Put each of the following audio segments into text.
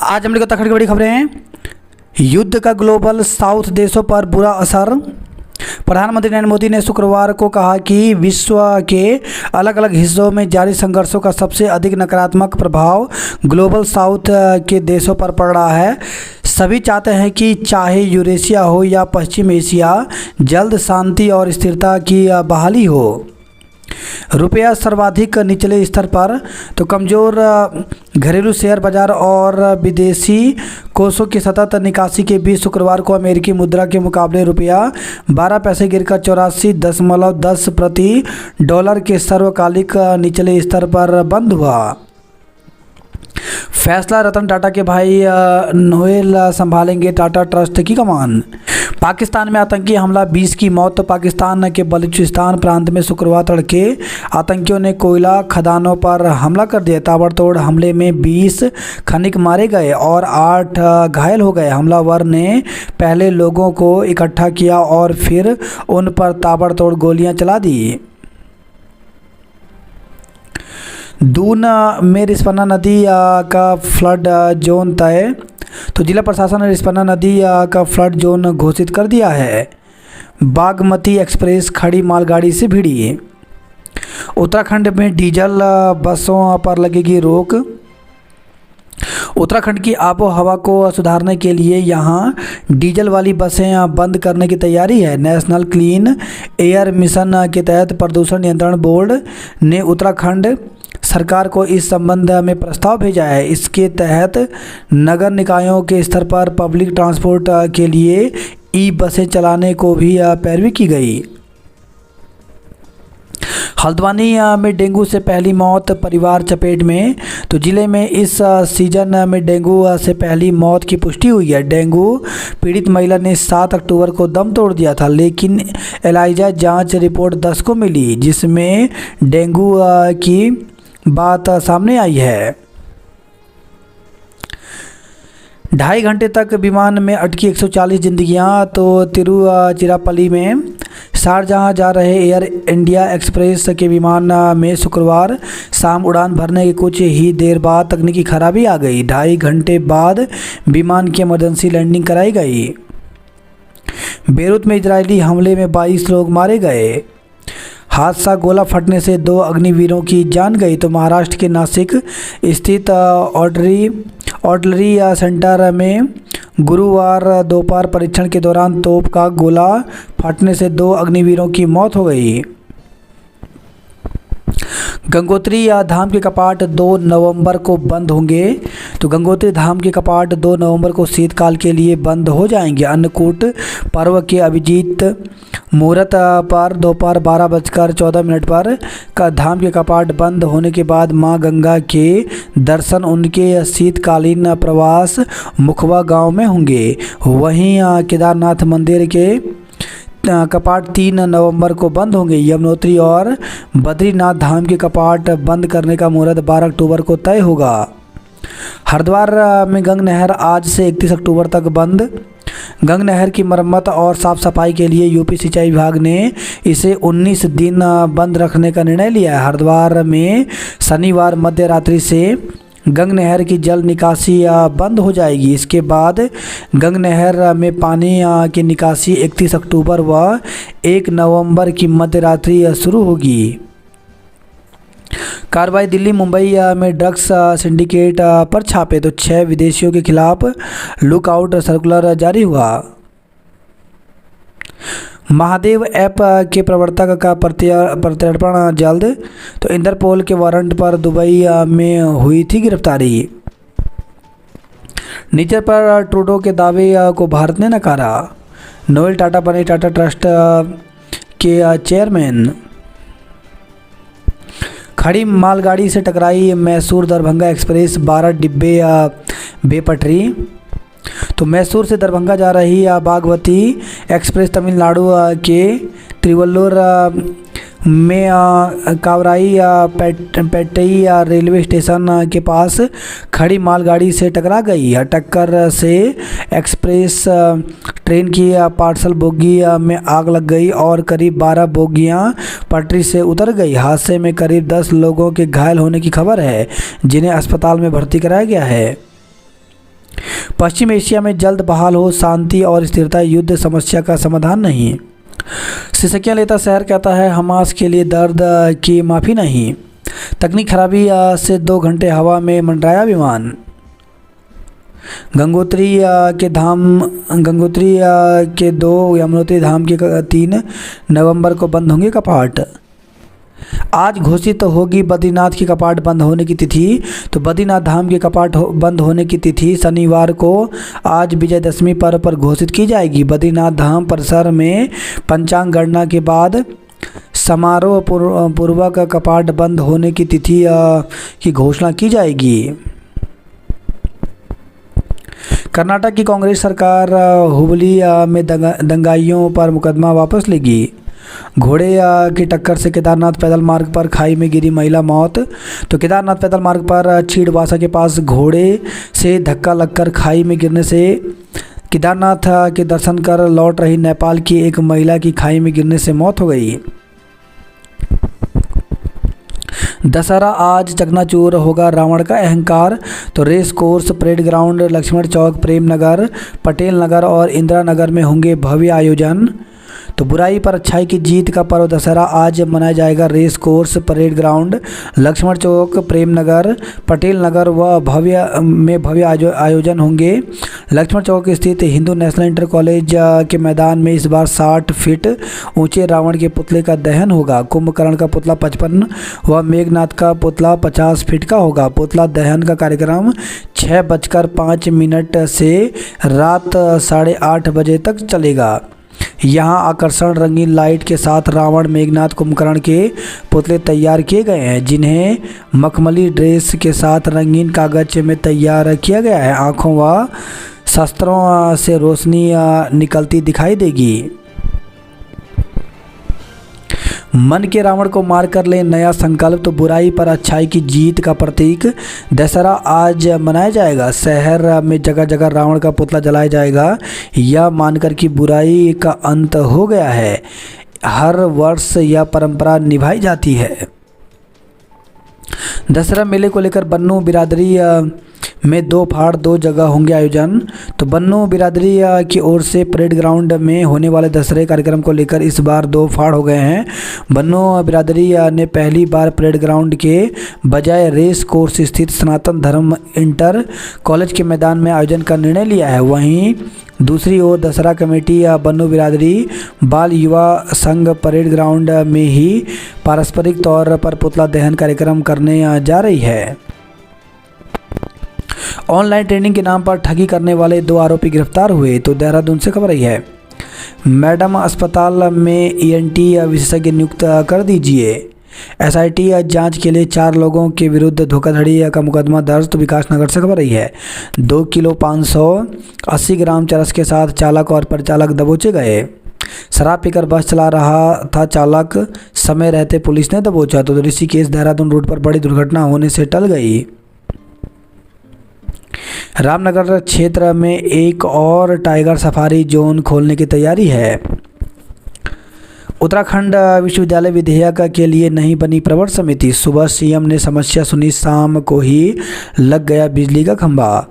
आज हम लोग तखड़ की बड़ी खबरें हैं। युद्ध का ग्लोबल साउथ देशों पर बुरा असर। प्रधानमंत्री नरेंद्र मोदी ने शुक्रवार को कहा कि विश्व के अलग अलग हिस्सों में जारी संघर्षों का सबसे अधिक नकारात्मक प्रभाव ग्लोबल साउथ के देशों पर पड़ रहा है। सभी चाहते हैं कि चाहे यूरेशिया हो या पश्चिम एशिया, जल्द शांति और स्थिरता की बहाली हो। रुपया सर्वाधिक निचले स्तर पर, तो कमज़ोर घरेलू शेयर बाजार और विदेशी कोषों की सतत निकासी के बीच शुक्रवार को अमेरिकी मुद्रा के मुकाबले रुपया 12 पैसे गिरकर 84.10 प्रति डॉलर के सर्वकालिक निचले स्तर पर बंद हुआ। फैसला रतन टाटा के भाई नोएल संभालेंगे टाटा ट्रस्ट की कमान। पाकिस्तान में आतंकी हमला, 20 की मौत। तो पाकिस्तान के बलूचिस्तान प्रांत में शुक्रवार तड़के आतंकियों ने कोयला खदानों पर हमला कर दिया। ताबड़तोड़ हमले में 20 खनिक मारे गए और 8 घायल हो गए। हमलावर ने पहले लोगों को इकट्ठा किया और फिर उन पर ताबड़तोड़ गोलियां चला दी। दून में रिस्पना नदी का फ्लड जोन तय। तो जिला प्रशासन ने रिस्पना नदी का फ्लड जोन घोषित कर दिया है। बागमती एक्सप्रेस खड़ी मालगाड़ी से भिड़ी। उत्तराखंड में डीजल बसों पर लगेगी रोक। उत्तराखंड की आबो हवा को सुधारने के लिए यहां डीजल वाली बसें बंद करने की तैयारी है। नेशनल क्लीन एयर मिशन के तहत प्रदूषण नियंत्रण बोर्ड ने उत्तराखंड सरकार को इस संबंध में प्रस्ताव भेजा है। इसके तहत नगर निकायों के स्तर पर पब्लिक ट्रांसपोर्ट के लिए ई बसें चलाने को भी पैरवी की गई। हल्द्वानी में डेंगू से पहली मौत, परिवार चपेट में। तो जिले में इस सीजन में डेंगू से पहली मौत की पुष्टि हुई है। डेंगू पीड़ित महिला ने 7 अक्टूबर को दम तोड़ दिया था, लेकिन एलाइजा जांच रिपोर्ट 10 को मिली, जिसमें डेंगू की बात सामने आई है। 2.5 घंटे तक विमान में अटकी 140 जिंदगियां। तो तिरुचिरापल्ली में शारजाह जा रहे एयर इंडिया एक्सप्रेस के विमान में शुक्रवार शाम उड़ान भरने के कुछ ही देर बाद तकनीकी खराबी आ गई। 2.5 घंटे बाद विमान की इमरजेंसी लैंडिंग कराई गई। बेरूत में इजरायली हमले में 22 लोग मारे गए। हादसा, गोला फटने से 2 अग्निवीरों की जान गई। तो महाराष्ट्र के नासिक स्थित ऑर्डलरी सेंटर में गुरुवार दोपहर परीक्षण के दौरान तोप का गोला फटने से 2 अग्निवीरों की मौत हो गई। गंगोत्री धाम के कपाट 2 नवंबर को बंद होंगे। तो गंगोत्री धाम के कपाट 2 नवंबर को शीतकाल के लिए बंद हो जाएंगे। अन्नकूट पर्व के अभिजीत मुहूर्त पर दोपहर 12:14 पर का धाम के कपाट बंद होने के बाद मां गंगा के दर्शन उनके शीतकालीन प्रवास मुखवा गांव में होंगे। वहीं केदारनाथ मंदिर के कपाट 3 नवंबर को बंद होंगे। यमुनोत्री और बद्रीनाथ धाम के कपाट बंद करने का मुहूर्त 12 अक्टूबर को तय होगा। हरिद्वार में गंगा नहर आज से 31 अक्टूबर तक बंद। गंगा नहर की मरम्मत और साफ सफाई के लिए यूपी सिंचाई विभाग ने इसे 19 दिन बंद रखने का निर्णय लिया है। हरिद्वार में शनिवार मध्य रात्रि से गंगा नहर की जल निकासी बंद हो जाएगी। इसके बाद गंगा नहर में पानी की निकासी 31 अक्टूबर व 1 नवंबर की मध्य रात्रि शुरू होगी। कार्रवाई, दिल्ली मुंबई में ड्रग्स सिंडिकेट पर छापे। तो 6 विदेशियों के खिलाफ लुकआउट सर्कुलर जारी हुआ। महादेव ऐप के प्रवर्तक का प्रत्यर्पण जल्द। तो इंटरपोल के वारंट पर दुबई में हुई थी गिरफ्तारी। नीचे पर ट्रूडो के दावे को भारत ने नकारा। नोएल टाटा बने टाटा ट्रस्ट के चेयरमैन। खड़ी मालगाड़ी से टकराई मैसूर दरभंगा एक्सप्रेस, 12 डिब्बे बेपटरी। तो मैसूर से दरभंगा जा रही बागमती एक्सप्रेस तमिलनाडु के तिरुवल्लुर में कावराई पेट्टई रेलवे स्टेशन के पास खड़ी मालगाड़ी से टकरा गई। टक्कर से एक्सप्रेस ट्रेन की पार्सल बोगी में आग लग गई और करीब 12 बोगियां पटरी से उतर गई। हादसे में करीब 10 लोगों के घायल होने की खबर है, जिन्हें अस्पताल में भर्ती कराया गया है। पश्चिम एशिया में जल्द बहाल हो शांति और स्थिरता, युद्ध समस्या का समाधान नहीं। सिसकिया लेता शहर कहता है हमास के लिए दर्द की माफ़ी नहीं। तकनीक खराबी से 2 घंटे हवा में मंडराया विमान। गंगोत्री के 2, यमुनोत्री धाम के 3 नवंबर को बंद होंगे कपाट। आज घोषित होगी बद्रीनाथ के कपाट बंद होने की तिथि। तो बद्रीनाथ धाम के कपाट बंद होने की तिथि शनिवार को आज विजयदशमी पर्व पर घोषित की जाएगी। बद्रीनाथ धाम परिसर में पंचांग गणना के बाद समारोह पूर्वक कपाट बंद होने की तिथि की घोषणा की जाएगी। कर्नाटक की कांग्रेस सरकार हुबली में दंगाइयों पर मुकदमा वापस लेगी। घोड़े की टक्कर से केदारनाथ पैदल मार्ग पर खाई में गिरी महिला मौत। तो केदारनाथ पैदल मार्ग पर छीड़वासा के पास घोड़े से धक्का लगकर खाई में गिरने से केदारनाथ के दर्शन कर लौट रही नेपाल की एक महिला की खाई में गिरने से मौत हो गई। दशहरा आज चकनाचूर होगा रावण का अहंकार। तो race course, parade ground, Lakshman Chowk, Prem Nagar, Patel Nagar और इंदिरा नगर में होंगे भव्य आयोजन। तो बुराई पर अच्छाई की जीत का पर्व दशहरा आज मनाया जाएगा। Race course, parade ground, Lakshman Chowk, Prem Nagar, Patel Nagar व भव्य आयोजन होंगे। लक्ष्मण चौक स्थित हिंदू नेशनल इंटर कॉलेज के मैदान में इस बार 60 फीट ऊंचे रावण के पुतले का दहन होगा। कुंभकर्ण का पुतला 55 व मेघनाथ का पुतला 50 फीट का होगा। पुतला दहन का कार्यक्रम 6:05 से रात 8:30 बजे तक चलेगा। यहाँ आकर्षण रंगीन लाइट के साथ रावण, मेघनाथ, कुंभकर्ण के पुतले तैयार किए गए हैं, जिन्हें मखमली ड्रेस के साथ रंगीन कागज में तैयार किया गया है। आँखों व शस्त्रों से रोशनी निकलती दिखाई देगी। मन के रावण को मार कर ले नया संकल्प। तो बुराई पर अच्छाई की जीत का प्रतीक दशहरा आज मनाया जाएगा। शहर में जगह जगह रावण का पुतला जलाया जाएगा, यह मानकर कि बुराई का अंत हो गया है। हर वर्ष यह परंपरा निभाई जाती है। दशहरा मेले को लेकर बन्नू बिरादरी में 2 फाड़ 2 जगह होंगे आयोजन। तो बन्नू बिरादरी की ओर से परेड ग्राउंड में होने वाले दशहरे कार्यक्रम को लेकर इस बार 2 फाड़ हो गए हैं। बन्नू बिरादरी ने पहली बार परेड ग्राउंड के बजाय रेस कोर्स स्थित सनातन धर्म इंटर कॉलेज के मैदान में आयोजन का निर्णय लिया है। वहीं दूसरी ओर दशहरा कमेटी बन्नू बिरादरी बाल युवा संघ परेड ग्राउंड में ही पारस्परिक तौर पर पुतला दहन कार्यक्रम करने जा रही है। ऑनलाइन ट्रेनिंग के नाम पर ठगी करने वाले 2 आरोपी गिरफ्तार हुए। तो देहरादून से खबर आई है। मैडम अस्पताल में ENT विशेषज्ञ नियुक्त कर दीजिए। SIT जांच के लिए 4 लोगों के विरुद्ध धोखाधड़ी का मुकदमा दर्ज। तो विकासनगर से खबर आई है। 2 किलो 580 ग्राम चरस के साथ चालक और परिचालक दबोचे गए। शराब पीकर बस चला रहा था चालक, समय रहते पुलिस ने दबोचा। तो ऋषिकेश देहरादून रोड पर बड़ी दुर्घटना होने से टल गई। रामनगर क्षेत्र में एक और टाइगर सफारी जोन खोलने की तैयारी है। उत्तराखंड विश्वविद्यालय विधेयक के लिए नहीं बनी प्रवर समिति। सुबह CM ने समस्या सुनी, शाम को ही लग गया बिजली का खंभा।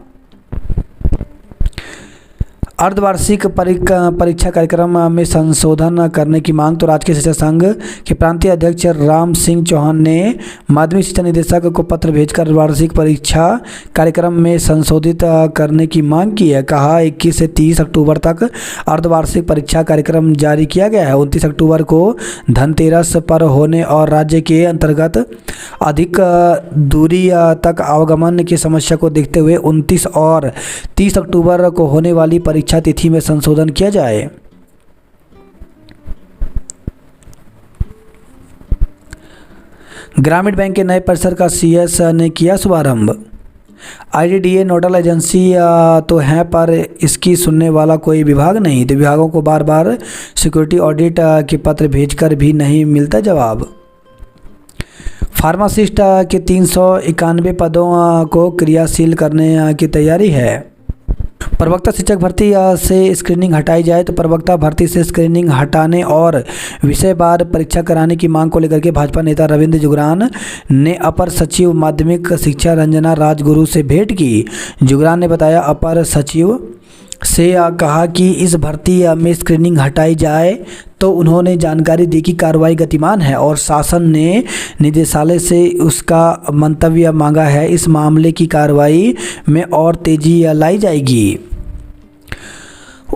अर्धवार्षिक परीक्षा कार्यक्रम में संशोधन करने की मांग। तो राजकीय शिक्षा संघ के प्रांतीय अध्यक्ष राम सिंह चौहान ने माध्यमिक शिक्षा निदेशक को पत्र भेजकर वार्षिक परीक्षा कार्यक्रम में संशोधित करने की मांग की है। कहा 21 से 30 अक्टूबर तक अर्धवार्षिक परीक्षा कार्यक्रम जारी किया गया है। 29 अक्टूबर को धनतेरस पर होने और राज्य के अंतर्गत अधिक दूरी तक आवागमन की समस्या को देखते हुए 29 और 30 अक्टूबर को होने वाली परीक्षा तिथि में संशोधन किया जाए। ग्रामीण बैंक के नए परिसर का CS ने किया शुभारंभ। IDDA नोडल एजेंसी तो है, पर इसकी सुनने वाला कोई विभाग नहीं। तो विभागों को बार बार सिक्योरिटी ऑडिट के पत्र भेजकर भी नहीं मिलता जवाब। फार्मासिस्ट के 391 पदों को क्रियाशील करने की तैयारी है। प्रवक्ता शिक्षक भर्ती से स्क्रीनिंग हटाई जाए। तो प्रवक्ता भर्ती से स्क्रीनिंग हटाने और विषयवार परीक्षा कराने की मांग को लेकर के भाजपा नेता रविंद्र जुगरान ने अपर सचिव माध्यमिक शिक्षा रंजना राजगुरु से भेंट की। जुगरान ने बताया अपर सचिव से कहा कि इस भर्ती में स्क्रीनिंग हटाई जाए। तो उन्होंने जानकारी दी कि कार्रवाई गतिमान है और शासन ने निदेशालय से उसका मंतव्य मांगा है। इस मामले की कार्रवाई में और तेजी लाई जाएगी।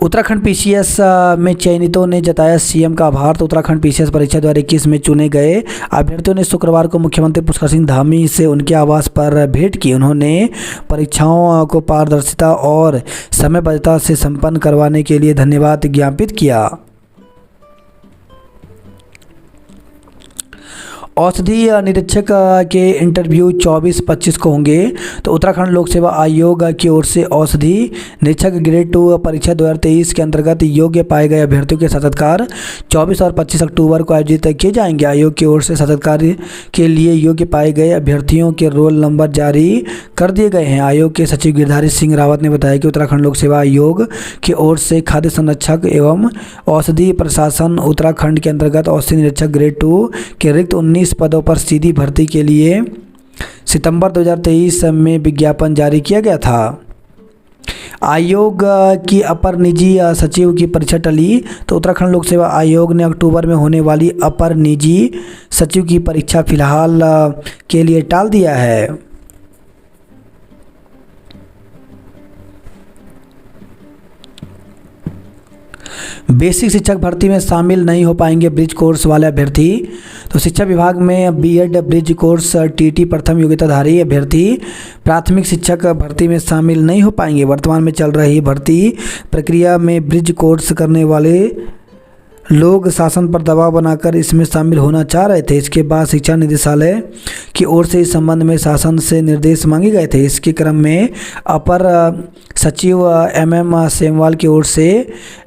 उत्तराखंड पीसीएस में चयनितों ने जताया सीएम का आभार। तो उत्तराखंड पीसीएस परीक्षा 2021 में चुने गए अभ्यर्थियों ने शुक्रवार को मुख्यमंत्री पुष्कर सिंह धामी से उनके आवास पर भेंट की। उन्होंने परीक्षाओं को पारदर्शिता और समयबद्धता से संपन्न करवाने के लिए धन्यवाद ज्ञापित किया। औषधि निरीक्षक के इंटरव्यू 24-25 को होंगे। तो उत्तराखंड लोक सेवा आयोग की ओर से औषधि निरीक्षक ग्रेड 2 परीक्षा 2023 के अंतर्गत योग्य पाए गए अभ्यर्थियों के साक्षात्कार 24 और 25 अक्टूबर को आयोजित किए जाएंगे। आयोग की ओर से साक्षात्कार के लिए योग्य पाए गए अभ्यर्थियों के रोल नंबर जारी कर दिए गए हैं। आयोग के सचिव गिरधारी सिंह रावत ने बताया कि उत्तराखंड लोक सेवा आयोग की ओर से खाद्य संरक्षक एवं औषधि प्रशासन उत्तराखंड के अंतर्गत औषधि निरीक्षक ग्रेड 2 के रिक्त 19 पदों पर सीधी भर्ती के लिए सितंबर 2023 में विज्ञापन जारी किया गया था। आयोग की अपर निजी सचिव की परीक्षा टली। तो उत्तराखंड लोक सेवा आयोग ने अक्टूबर में होने वाली अपर निजी सचिव की परीक्षा फिलहाल के लिए टाल दिया है। बेसिक शिक्षक भर्ती में शामिल नहीं हो पाएंगे ब्रिज कोर्स वाले अभ्यर्थी। तो शिक्षा विभाग में बीएड ब्रिज कोर्स टीटी प्रथम योग्यताधारी अभ्यर्थी प्राथमिक शिक्षक भर्ती में शामिल नहीं हो पाएंगे। वर्तमान में चल रही भर्ती प्रक्रिया में ब्रिज कोर्स करने वाले लोग शासन पर दबाव बनाकर इसमें शामिल होना चाह रहे थे। इसके बाद शिक्षा निदेशालय की ओर से इस संबंध में शासन से निर्देश मांगे गए थे। इसके क्रम में अपर सचिव एमएम सेमवाल की ओर से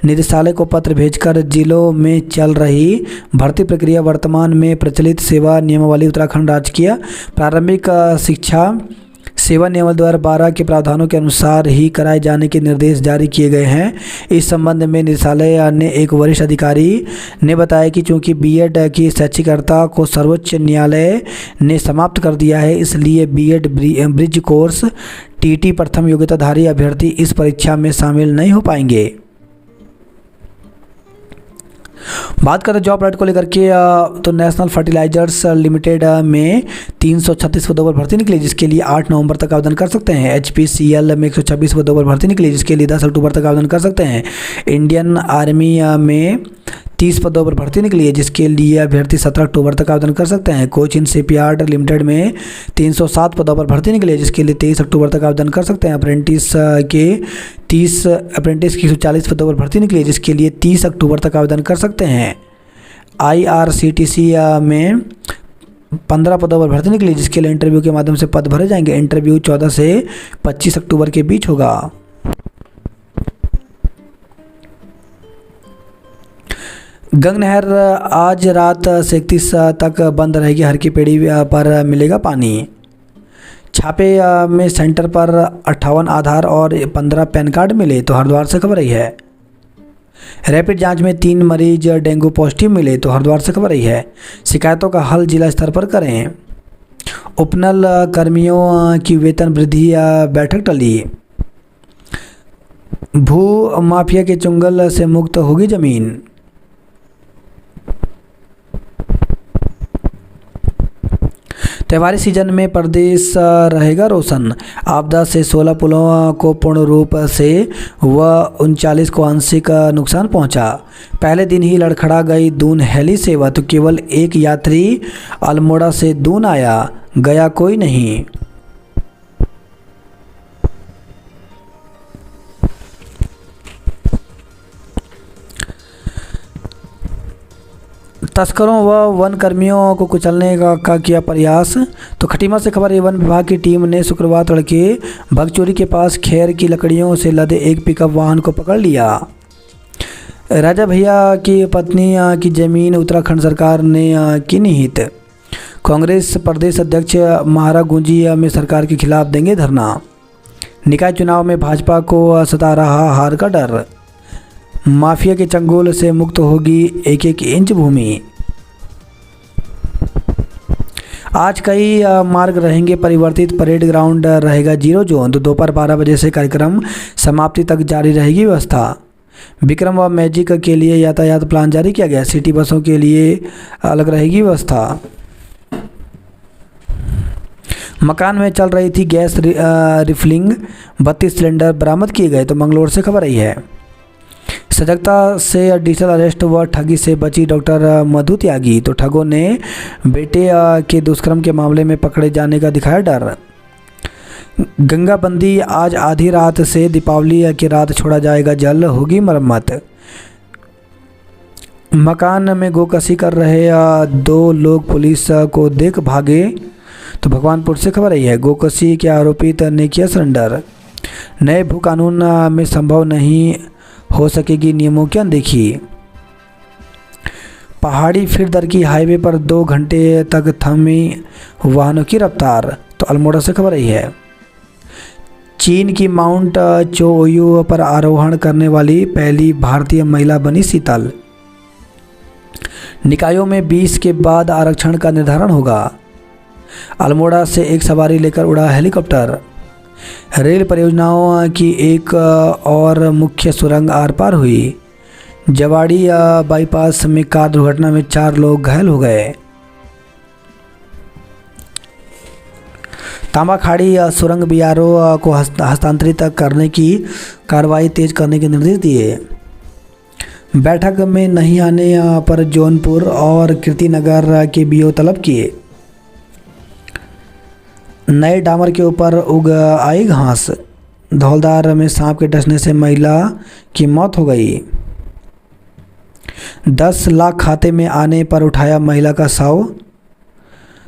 निदेशालय को पत्र भेजकर जिलों में चल रही भर्ती प्रक्रिया वर्तमान में प्रचलित सेवा नियमावली उत्तराखंड राजकीय प्रारंभिक शिक्षा सेवा नियमावली 2012 के प्रावधानों के अनुसार ही कराए जाने के निर्देश जारी किए गए हैं। इस संबंध में निदेशालय ने एक वरिष्ठ अधिकारी ने बताया कि चूंकि बीएड की शैक्षिक अर्हता को सर्वोच्च न्यायालय ने समाप्त कर दिया है, इसलिए बीएड ब्रिज कोर्स टीटी प्रथम योग्यताधारी अभ्यर्थी इस परीक्षा में शामिल नहीं हो पाएंगे। बात करें जॉब अलर्ट को लेकर के तो नेशनल फर्टिलाइजर्स लिमिटेड में 336 पदों पर भर्ती निकली, जिसके लिए 8 नवंबर तक आवेदन कर सकते हैं। HPCL में 126 पदों पर भर्ती निकली, जिसके लिए 10 अक्टूबर तक आवेदन कर सकते हैं। इंडियन आर्मी में 30 पदों पर भर्ती निकली है, जिसके लिए अभ्यर्थी 17 अक्टूबर तक आवेदन कर सकते हैं। कोचिन शिपयार्ड लिमिटेड में 307 पदों पर भर्ती निकली है, जिसके लिए 23 अक्टूबर तक आवेदन कर सकते हैं। अप्रेंटिस की 140 पदों पर भर्ती निकली है, जिसके लिए 30 अक्टूबर तक आवेदन कर सकते हैं। IRCTC में 15 पदों पर भर्ती निकली, जिसके लिए इंटरव्यू के माध्यम से पद भरे जाएंगे। इंटरव्यू 14 से 25 अक्टूबर के बीच होगा। गंग नहर आज रात 31 तक बंद रहेगी। हर की पेड़ी पर मिलेगा पानी। छापे में सेंटर पर 58 आधार और 15 पैन कार्ड मिले। तो हरिद्वार से खबर आई है। रैपिड जांच में 3 मरीज डेंगू पॉजिटिव मिले। तो हरिद्वार से खबर आई है। शिकायतों का हल जिला स्तर पर करें। उपनल कर्मियों की वेतन वृद्धि बैठक टली। भू माफिया के चुंगल से मुक्त होगी जमीन। त्योहारी सीजन में प्रदेश रहेगा रोशन। आपदा से 16 पुलों को पूर्ण रूप से व 39 को आंशिक नुकसान पहुंचा। पहले दिन ही लड़खड़ा गई दून हेली सेवा। तो केवल एक यात्री अल्मोड़ा से दून आया, गया कोई नहीं। तस्करों व वन कर्मियों को कुचलने का किया प्रयास। तो खटीमा से खबर है। वन विभाग की टीम ने शुक्रवार तड़के भगचोरी के पास खैर की लकड़ियों से लदे एक पिकअप वाहन को पकड़ लिया। राजा भैया की पत्नी की जमीन उत्तराखंड सरकार ने की निहित। कांग्रेस प्रदेश अध्यक्ष महारा गुंजी में सरकार के खिलाफ देंगे धरना। निकाय चुनाव में भाजपा को सता रहा हार का डर। माफिया के चंगुल से मुक्त होगी एक एक इंच भूमि। आज कई मार्ग रहेंगे परिवर्तित, परेड ग्राउंड रहेगा जीरो जोन। तो दोपहर 12 बजे से कार्यक्रम समाप्ति तक जारी रहेगी व्यवस्था। विक्रम व मैजिक के लिए यातायात प्लान जारी किया गया। सिटी बसों के लिए अलग रहेगी व्यवस्था। मकान में चल रही थी गैस रिफिलिंग, 32 सिलेंडर बरामद किए गए। तो मंगलोर से खबर आई है। सजगता से डिजिटल अरेस्ट व ठगी से बची डॉक्टर मधु त्यागी। तो ठगों ने बेटे के दुष्कर्म के मामले में पकड़े जाने का दिखाया डर। गंगाबंदी आज आधी रात से दीपावली की रात छोड़ा जाएगा जल, होगी मरम्मत। मकान में गोकशी कर रहे 2 लोग पुलिस को देख भागे। तो भगवानपुर से खबर आई है। गोकशी के आरोपित ने किया सरेंडर। नए भू कानून में संभव नहीं हो सकेगी नियमों की अनदेखी। पहाड़ी फिर दरकी हाईवे पर 2 घंटे तक थमी वाहनों की रफ्तार। तो अल्मोड़ा से खबर आई है। चीन की माउंट चोयू पर आरोहण करने वाली पहली भारतीय महिला बनी शीतल। निकायों में 20 के बाद आरक्षण का निर्धारण होगा। अल्मोड़ा से एक सवारी लेकर उड़ा हेलीकॉप्टर। रेल परियोजनाओं की एक और मुख्य सुरंग आर पार हुई। जवाड़ी बाईपास में कार दुर्घटना में 4 लोग घायल हो गए। तांबा खाड़ी सुरंग बीआरओ को हस्तांतरित करने की कार्रवाई तेज करने के निर्देश दिए। बैठक में नहीं आने पर जौनपुर और कीर्तिनगर के बीओ तलब किए। नए डामर के ऊपर उग आई घास। धौलदार में सांप के डसने से महिला की मौत हो गई। 10 लाख खाते में आने पर उठाया महिला का शव।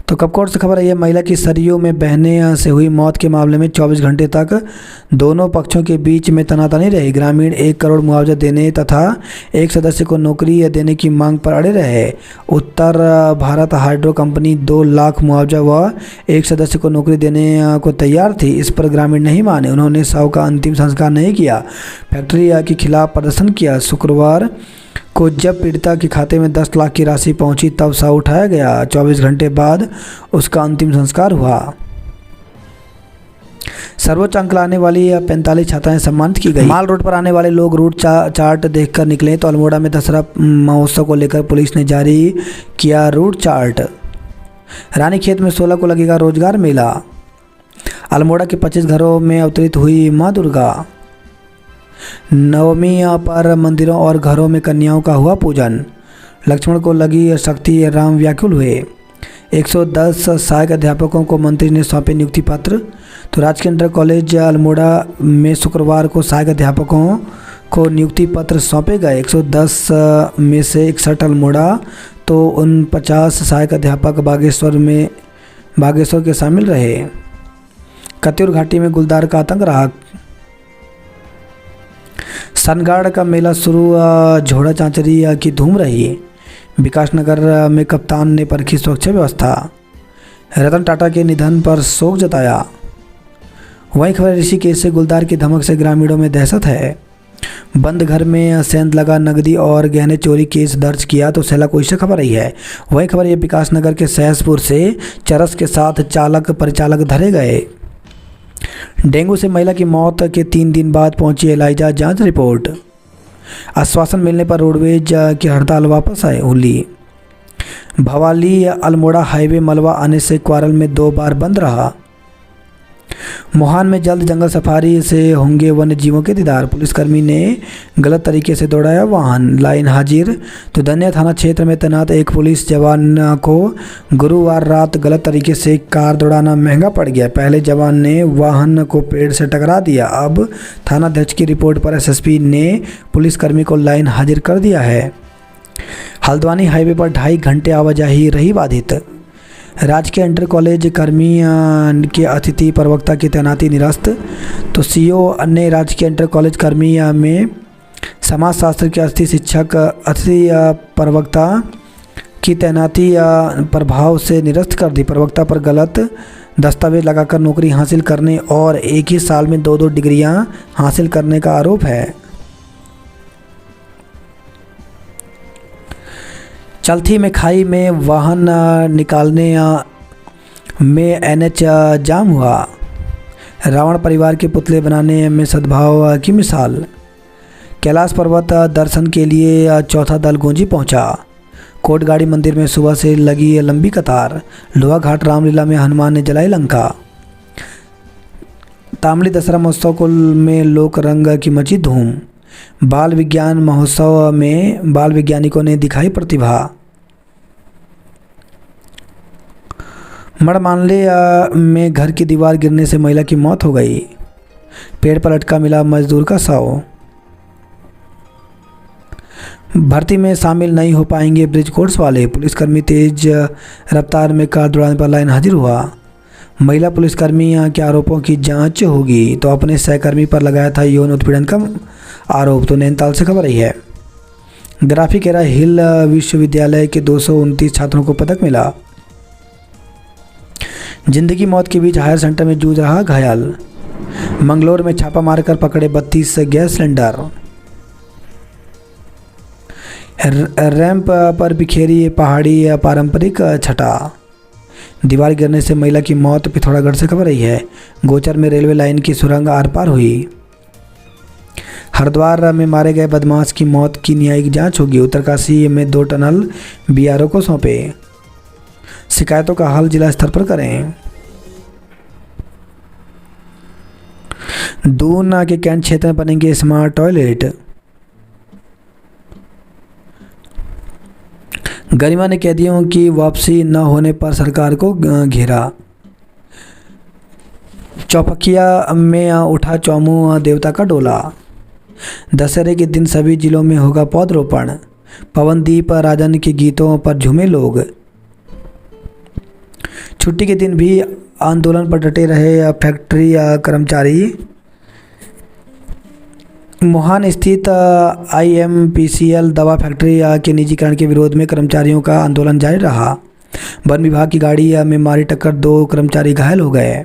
तो कपकोट से खबर है। महिला की सरयू में बहने से हुई मौत के मामले में 24 घंटे तक दोनों पक्षों के बीच में तनातनी रही। ग्रामीण 1 करोड़ मुआवजा देने तथा एक सदस्य को नौकरी देने की मांग पर अड़े रहे। उत्तर भारत हाइड्रो कंपनी 2 लाख मुआवजा व एक सदस्य को नौकरी देने को तैयार थी। इस पर ग्रामीण नहीं माने। उन्होंने शव का अंतिम संस्कार नहीं किया, फैक्ट्री के खिलाफ प्रदर्शन किया। शुक्रवार को जब पीड़िता के खाते में 10 लाख की राशि पहुंची तब शव उठाया गया। 24 घंटे बाद उसका अंतिम संस्कार हुआ। सर्वोच्च अंक लाने वाली 45 छात्राएं सम्मानित की गई। माल रोड पर आने वाले लोग रूट चार्ट देखकर निकले। तो अल्मोड़ा में दशहरा महोत्सव को लेकर पुलिस ने जारी किया रूट चार्ट। रानीखेत में 16 को लगेगा रोजगार मेला। अल्मोड़ा के 25 घरों में अवतरित हुई मां दुर्गा। नवमी पर मंदिरों और घरों में कन्याओं का हुआ पूजन। लक्ष्मण को लगी शक्ति, राम व्याकुल हुए। 110 सहायक अध्यापकों को मंत्री ने सौंपे नियुक्ति पत्र। तो राजकीय इंटर कॉलेज अल्मोड़ा में शुक्रवार को सहायक अध्यापकों को नियुक्ति पत्र सौंपे गए। 110 में से 61 अल्मोड़ा तो 49 सहायक अध्यापक बागेश्वर के शामिल रहे। कत्यूर घाटी में गुलदार का आतंक रहा। सनगाड़ का मेला शुरू, झोड़ा चांचरी की धूम रही। विकासनगर में कप्तान ने परखी सुरक्षा व्यवस्था। रतन टाटा के निधन पर शोक जताया। वहीं खबर ऋषिकेश से गुलदार की धमक से ग्रामीणों में दहशत है। बंद घर में सेंध लगा, नकदी और गहने चोरी केस दर्ज किया। तो सेलाकुई से खबर आई है। वहीं खबर ये विकासनगर के सहसपुर से चरस के साथ चालक परिचालक धरे गए। डेंगू से महिला की मौत के 3 दिन बाद पहुंची एलाइजा जांच रिपोर्ट। आश्वासन मिलने पर रोडवेज की हड़ताल वापस आए हुली। भवाली अल्मोड़ा हाईवे मलबा आने से क्वारल में 2 बार बंद रहा। मोहान में जल्द जंगल सफारी से होंगे वन्य जीवों के दीदार। पुलिसकर्मी ने गलत तरीके से दौड़ाया वाहन, लाइन हाजिर। तो दनिया थाना क्षेत्र में तैनात एक पुलिस जवान को गुरुवार रात गलत तरीके से कार दौड़ाना महंगा पड़ गया। पहले जवान ने वाहन को पेड़ से टकरा दिया। अब थानाध्यक्ष की रिपोर्ट पर एसएसपी ने पुलिसकर्मी को लाइन हाजिर कर दिया है। हल्द्वानी हाईवे पर 2.5 घंटे आवाजाही रही बाधित। राजकीय इंटर कॉलेज कर्मी के अतिथि प्रवक्ता की तैनाती निरस्त। तो सीओ अन्य राजकीय इंटर कॉलेज कर्मी में समाजशास्त्र के अतिथि प्रवक्ता की तैनाती प्रभाव से निरस्त कर दी। प्रवक्ता पर गलत दस्तावेज लगाकर नौकरी हासिल करने और एक ही साल में 2-2 डिग्रियां हासिल करने का आरोप है। चलथी में खाई में वाहन निकालने में NH जाम हुआ। रावण परिवार के पुतले बनाने में सद्भाव की मिसाल। कैलाश पर्वत दर्शन के लिए चौथा दल गोंजी पहुंचा। कोटगाड़ी मंदिर में सुबह से लगी लंबी कतार। लोहा घाट रामलीला में हनुमान ने जलाई लंका। तामली दशहरा महोत्सव कुल में लोक रंग की मची धूम। बाल विज्ञान महोत्सव में बाल वैज्ञानिकों ने दिखाई प्रतिभा। मड़मानले में घर की दीवार गिरने से महिला की मौत हो गई। पेड़ पर लटका मिला मजदूर का शव। भर्ती में शामिल नहीं हो पाएंगे ब्रिज कोर्स वाले। पुलिसकर्मी तेज रफ्तार में कार दौड़ाने पर लाइन हाजिर हुआ। महिला पुलिसकर्मी के आरोपों की जांच होगी तो अपने सहकर्मी पर लगाया था यौन उत्पीड़न का आरोप। तो नैनीताल से खबर आई है। ग्राफिकेरा हिल विश्वविद्यालय के 229 छात्रों को पदक मिला। जिंदगी मौत के बीच हायर सेंटर में जूझ रहा घायल। मंगलोर में छापा मारकर पकड़े 32 गैस सिलेंडर। रैंप पर बिखेरी पहाड़ी पारंपरिक छटा। दीवार गिरने से महिला की मौत। पिथौरागढ़ से खबर आई है। गोचर में रेलवे लाइन की सुरंग आर पार हुई। हरिद्वार में मारे गए बदमाश की मौत की न्यायिक जांच होगी। उत्तरकाशी में 2 टनल BRO को सौंपे। शिकायतों का हल जिला स्तर पर करें। दून के कैंट क्षेत्र में बनेंगे स्मार्ट टॉयलेट। गरिमा ने कैदियों की वापसी न होने पर सरकार को घेरा। चौपकिया में उठा चौमू देवता का डोला। दशहरे के दिन सभी जिलों में होगा पौधरोपण। पवनदीप राजन के गीतों पर झूमे लोग। छुट्टी के दिन भी आंदोलन पर डटे रहे फैक्ट्री कर्मचारी। मोहान स्थित IMPCL दवा फैक्ट्री के निजीकरण के विरोध में कर्मचारियों का आंदोलन जारी रहा। वन विभाग की गाड़ी में मारी टक्कर 2 कर्मचारी घायल हो गए।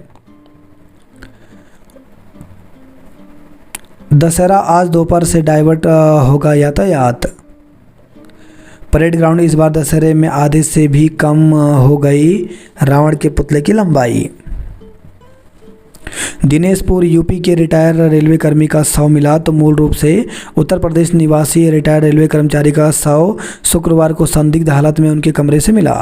दशहरा आज दोपहर से डाइवर्ट होगा यातायात। परेड ग्राउंड इस बार दशहरे में आधे से भी कम हो गई रावण के पुतले की लंबाई। दिनेशपुर यूपी के रिटायर रेलवे कर्मी का शव मिला तो मूल रूप से उत्तर प्रदेश निवासी रिटायर रेलवे कर्मचारी का शव शुक्रवार को संदिग्ध हालत में उनके कमरे से मिला।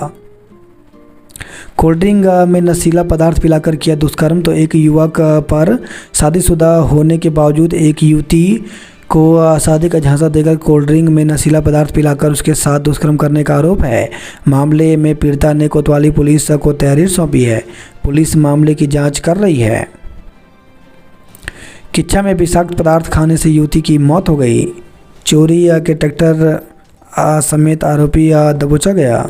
कोल्ड ड्रिंक में नशीला पदार्थ पिलाकर किया दुष्कर्म तो एक युवक पर शादीशुदा होने के बावजूद एक युवती को शादी का झांसा देकर कोल्ड ड्रिंक में नशीला पदार्थ पिलाकर उसके साथ दुष्कर्म करने का आरोप है। मामले में पीड़िता ने कोतवाली पुलिस को तहरीर सौंपी है। पुलिस मामले की जांच कर रही है। किच्छा में विषाक्त पदार्थ खाने से युवती की मौत हो गई। चोरी के ट्रैक्टर समेत आरोपी दबोचा गया।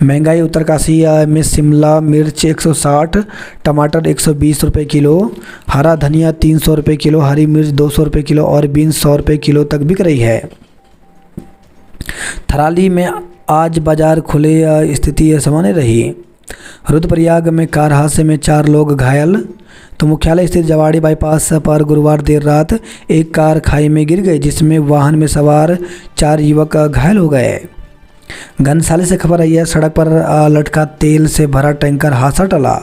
महंगाई उत्तरकाशी में शिमला मिर्च 160, टमाटर 120 रुपये किलो, हरा धनिया 300 रुपये किलो, हरी मिर्च 200 रुपये किलो और बीन्स 100 रुपये किलो तक बिक रही है। थराली में आज बाजार खुले स्थिति सामान्य रही। रुद्रप्रयाग में कार हादसे में 4 लोग घायल तो मुख्यालय स्थित जवाड़ी बाईपास पर गुरुवार देर रात एक कार खाई में गिर गई जिसमें वाहन में सवार 4 युवक घायल हो गए। घनसाली से खबर आई है। सड़क पर लटका तेल से भरा टैंकर हादसा टला।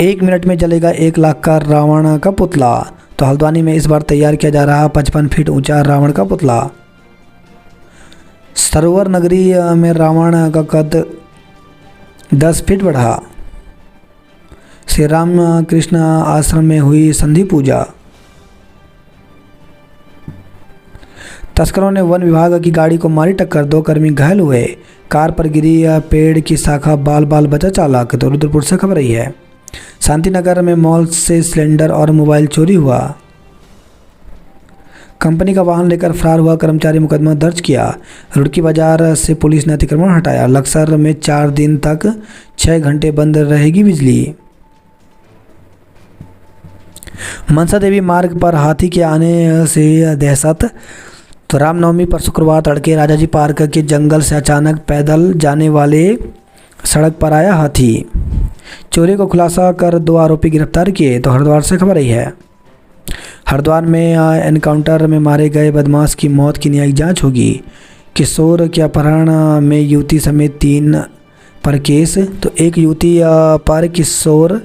1 मिनट में जलेगा 1 लाख का रावण का पुतला। तो हल्द्वानी में इस बार तैयार किया जा रहा 55 फीट ऊंचा रावण का पुतला। सरोवर नगरी में रावण का कद 10 फीट बढ़ा। श्री राम कृष्ण आश्रम में हुई संधि पूजा। तस्करों ने वन विभाग की गाड़ी को मारी टक्कर, 2 कर्मी घायल हुए। कार पर गिरी पेड़ की शाखा बाल बाल बचा चालक। तो रुद्रपुर से खबर रही है। शांतिनगर में मॉल से सिलेंडर और मोबाइल चोरी हुआ। कंपनी का वाहन लेकर फरार हुआ कर्मचारी मुकदमा दर्ज किया। रुड़की बाजार से पुलिस ने अतिक्रमण हटाया। लक्सर में 4 दिन तक 6 घंटे बंद रहेगी बिजली। मनसा देवी मार्ग पर हाथी के आने से दहशत। तो रामनवमी पर शुक्रवार तड़के राजाजी पार्क के जंगल से अचानक पैदल जाने वाले सड़क पर आया हाथी। चोरी को खुलासा कर 2 आरोपी गिरफ्तार किए। तो हरिद्वार से खबर आई है। हरिद्वार में एनकाउंटर में मारे गए बदमाश की मौत की न्यायिक जांच होगी। किशोर के अपहरण में युवती समेत 3 पर केस। तो एक युवती पर किशोर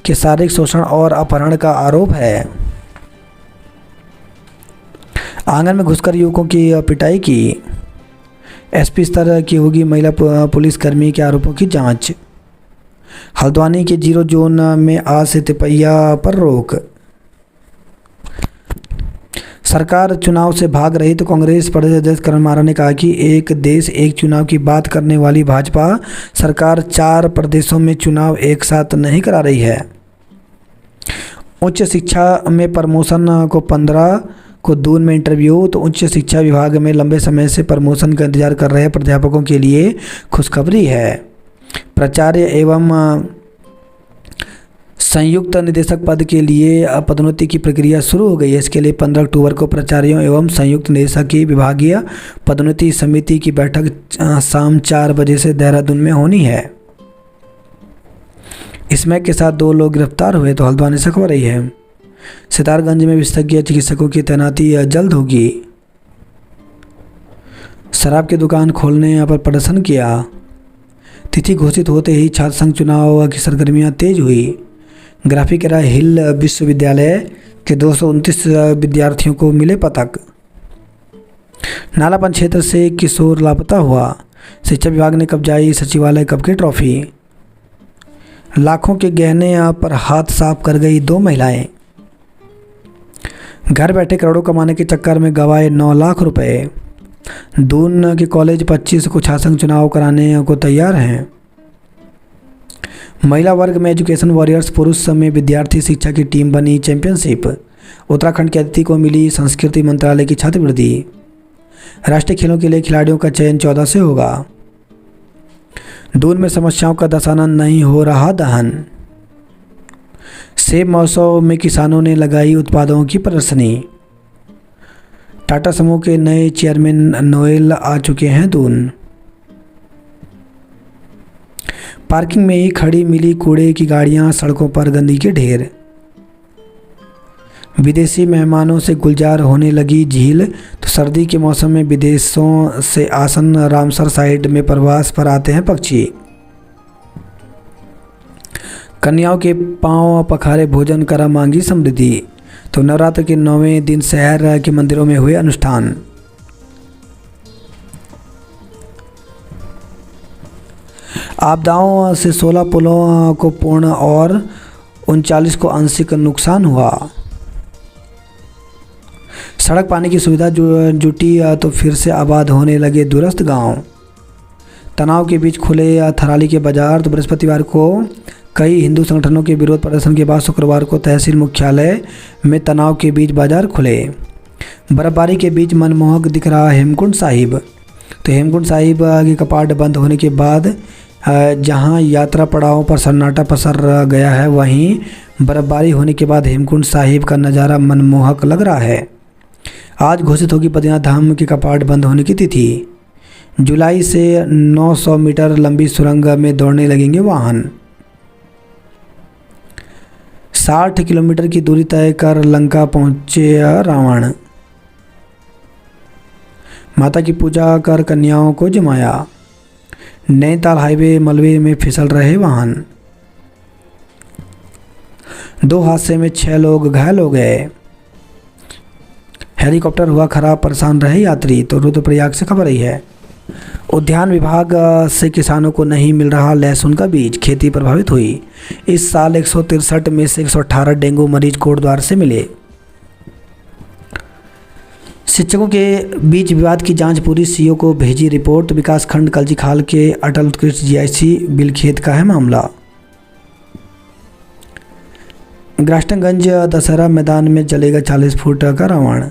के शारीरिक शोषण और अपहरण का आरोप है। आंगन में घुसकर युवकों की पिटाई की। एसपी स्तर की होगी महिला पुलिसकर्मी के आरोपों की जांच। हल्द्वानी के 0 जोन में आज से तिपैया पर रोक। सरकार चुनाव से भाग रही तो कांग्रेस प्रदेश अध्यक्ष करण मारा ने कहा कि एक देश एक चुनाव की बात करने वाली भाजपा सरकार 4 प्रदेशों में चुनाव एक साथ नहीं करा रही है। उच्च शिक्षा में प्रमोशन को 15 को दून में इंटरव्यू। तो उच्च शिक्षा विभाग में लंबे समय से प्रमोशन का इंतजार कर रहे प्राध्यापकों के लिए खुशखबरी है। प्राचार्य एवं संयुक्त निदेशक पद के लिए पदोन्नति की प्रक्रिया शुरू हो गई है। इसके लिए 15 अक्टूबर को प्राचार्यों एवं संयुक्त निदेशक की विभागीय पदोन्नति समिति की बैठक शाम 4 बजे से देहरादून में होनी है। इसमें के साथ 2 लोग गिरफ्तार हुए। तो हल्द्वानी से खबर आई है। सितारगंज में विशेषज्ञ चिकित्सकों की तैनाती जल्द होगी। शराब की दुकान खोलने पर प्रदर्शन किया। तिथि घोषित होते ही छात्र संघ चुनाव की सरगर्मियां तेज हुई। ग्राफिक हिल विश्वविद्यालय के 229 विद्यार्थियों को मिले पदक। नालापन क्षेत्र से किशोर लापता हुआ। शिक्षा विभाग ने कब्जाई सचिवालय कप की ट्रॉफी। लाखों के गहने पर हाथ साफ कर गई 2 महिलाएं। घर बैठे करोड़ों कमाने के चक्कर में गंवाए 9 लाख रुपए। दून के कॉलेज 25 को छात्र संघ चुनाव कराने को तैयार हैं। महिला वर्ग में एजुकेशन वॉरियर्स पुरुष में विद्यार्थी शिक्षा की टीम बनी चैंपियनशिप। उत्तराखंड के अतिथि को मिली संस्कृति मंत्रालय की छात्रवृत्ति। राष्ट्रीय खेलों के लिए खिलाड़ियों का चयन 14 से होगा। दून में समस्याओं का दशानंद नहीं हो रहा दहन। सेब महोत्सव में किसानों ने लगाई उत्पादों की प्रदर्शनी। टाटा समूह के नए चेयरमैन नोएल आ चुके हैं दून। पार्किंग में ही खड़ी मिली कूड़े की गाड़ियां, सड़कों पर गंदगी के ढेर। विदेशी मेहमानों से गुलजार होने लगी झील। तो सर्दी के मौसम में विदेशों से आसन रामसर साइड में प्रवास पर आते हैं पक्षी। कन्याओं के पांव पखारे भोजन करा मांगी समृद्धि। तो नवरात्र के 9वें दिन शहर के मंदिरों में हुए अनुष्ठान। आपदाओं से 16 पुलों को पूर्ण और 39 को आंशिक नुकसान हुआ। सड़क पानी की सुविधा जुटी तो फिर से आबाद होने लगे दूरस्थ गांव। तनाव के बीच खुले थराली के बाजार। तो बृहस्पतिवार को कई हिंदू संगठनों के विरोध प्रदर्शन के बाद शुक्रवार को तहसील मुख्यालय में तनाव के बीच बाजार खुले। बर्फबारी के बीच मनमोहक दिख रहा हेमकुंड साहिब। तो हेमकुंड साहिब के कपाट बंद होने के बाद जहां यात्रा पड़ावों पर सन्नाटा पसर गया है, वहीं बर्फबारी होने के बाद हेमकुंड साहिब का नज़ारा मनमोहक लग रहा है। आज घोषित होगी बद्रीनाथ धाम के कपाट बंद होने की तिथि। जुलाई से 900 मीटर लंबी सुरंग में दौड़ने लगेंगे वाहन। 60 किलोमीटर की दूरी तय कर लंका पहुंचे रावण। माता की पूजा कर कन्याओं को जमाया। नैनीताल हाईवे मलबे में फिसल रहे वाहन। 2 हादसे में 6 लोग घायल हो गए। हेलीकॉप्टर हुआ खराब, परेशान रहे यात्री। तो रुद्रप्रयाग से खबर आई है। उद्यान विभाग से किसानों को नहीं मिल रहा लहसुन का बीज, खेती प्रभावित हुई। इस साल 163 में से 118 डेंगू मरीज कोटद्वार से मिले। शिक्षकों के बीच विवाद की जांच पूरी, सीओ को भेजी रिपोर्ट। विकासखंड कलजीखाल के अटल उत्कृष्ट जीआईसी बिलखेत का है मामला। ग्रास्टनगंज दशहरा मैदान में जलेगा 40 फुट का रावण।